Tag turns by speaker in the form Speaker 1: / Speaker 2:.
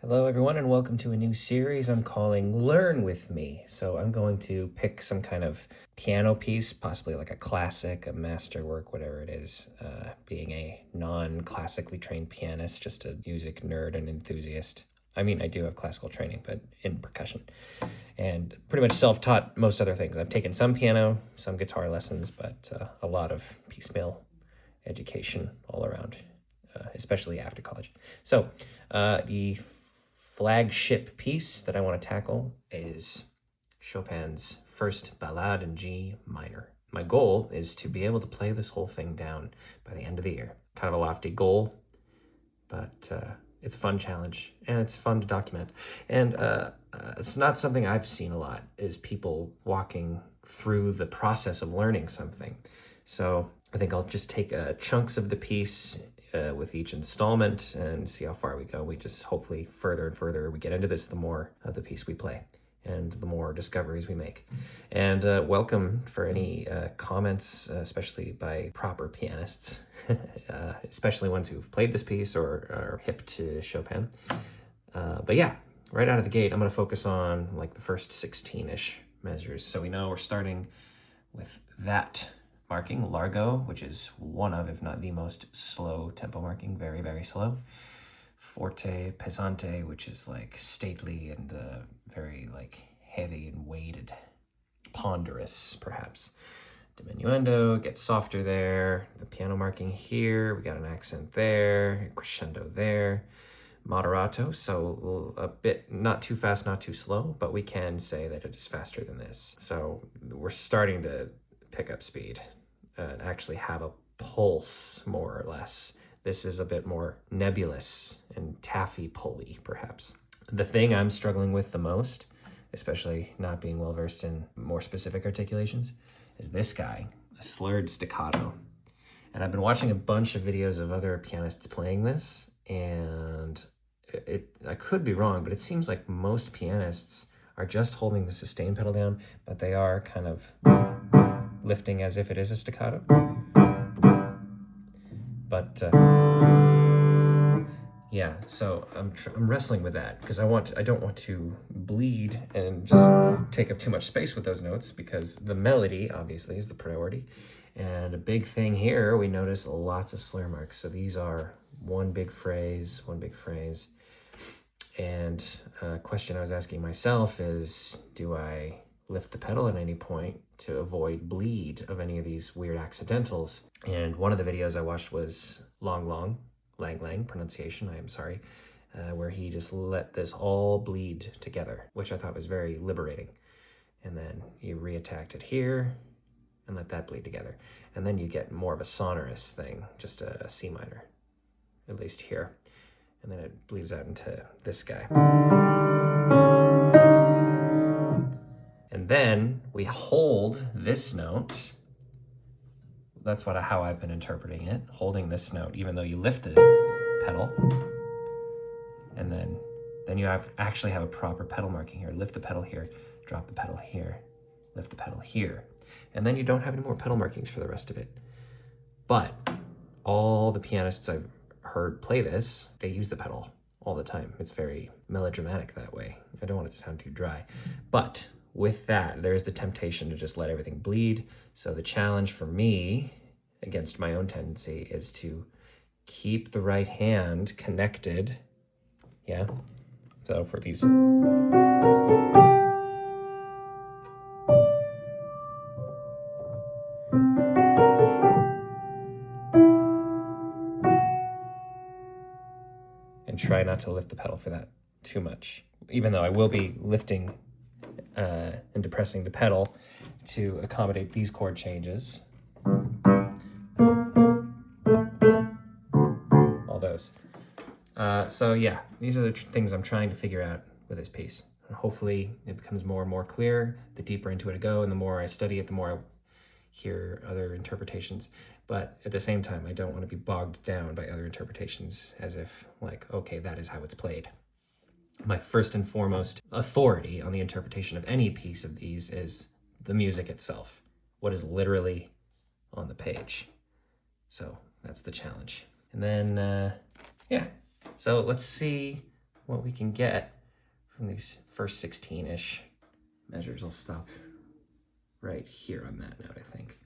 Speaker 1: Hello everyone and welcome to a new series I'm calling Learn With Me. So I'm going to pick some kind of piano piece, possibly like a classic, a masterwork, whatever it is. Being a non-classically trained pianist, just a music nerd and enthusiast. I mean, I do have classical training, but in percussion. And pretty much self-taught most other things. I've taken some piano, some guitar lessons, but a lot of piecemeal education all around, especially after college. So the flagship piece that I want to tackle is Chopin's first Ballade in G minor. My goal is to be able to play this whole thing down by the end of the year. Kind of a lofty goal, but it's a fun challenge and it's fun to document. And it's not something I've seen a lot, is people walking through the process of learning something. So I think I'll just take chunks of the piece with each installment and see how far we go. We just hopefully further and further we get into this, the more of the piece we play and the more discoveries we make. And welcome for any comments, especially by proper pianists, especially ones who've played this piece or are hip to Chopin. But yeah, right out of the gate, I'm going to focus on like the first 16-ish measures. So we know we're starting with that marking, largo, which is one of, if not the most slow tempo marking, very, very slow. Forte, pesante, which is like stately and very like heavy and weighted, ponderous perhaps. Diminuendo gets softer there. The piano marking here, we got an accent there, crescendo there. Moderato, so a bit not too fast, not too slow, but we can say that it is faster than this. So we're starting to pick up speed and actually have a pulse, more or less. This is a bit more nebulous and taffy-pulley, perhaps. The thing I'm struggling with the most, especially not being well-versed in more specific articulations, is this guy, a slurred staccato. And I've been watching a bunch of videos of other pianists playing this, and I could be wrong, but it seems like most pianists are just holding the sustain pedal down, but they are kind of lifting as if it is a staccato. But yeah, so I'm wrestling with that because I don't want to bleed and just take up too much space with those notes, because the melody obviously is the priority. And a big thing here, we notice lots of slur marks. So these are one big phrase, one big phrase. And a question I was asking myself is, do I lift the pedal at any point to avoid bleed of any of these weird accidentals? And one of the videos I watched was Lang pronunciation, I am sorry, where he just let this all bleed together, which I thought was very liberating. And then you reattacked it here and let that bleed together. And then you get more of a sonorous thing, just a C minor, at least here. And then it bleeds out into this guy. And then we hold this note. That's how I've been interpreting it, holding this note, even though you lift the pedal. And then you actually have a proper pedal marking here. Lift the pedal here, drop the pedal here, lift the pedal here. And then you don't have any more pedal markings for the rest of it. But all the pianists I've heard play this, they use the pedal all the time. It's very melodramatic that way. I don't want it to sound too dry. But with that, there's the temptation to just let everything bleed. So the challenge for me, against my own tendency, is to keep the right hand connected. Yeah. So for these. And try not to lift the pedal for that too much, even though I will be lifting and depressing the pedal to accommodate these chord changes. All those. So yeah, these are the things I'm trying to figure out with this piece. And hopefully it becomes more and more clear the deeper into it I go, and the more I study it, the more I hear other interpretations. But at the same time, I don't want to be bogged down by other interpretations as if like, okay, that is how it's played. My first and foremost authority on the interpretation of any piece of these is the music itself, what is literally on the page. So that's the challenge. And then, yeah, so let's see what we can get from these first 16-ish measures. I'll stop right here on that note, I think.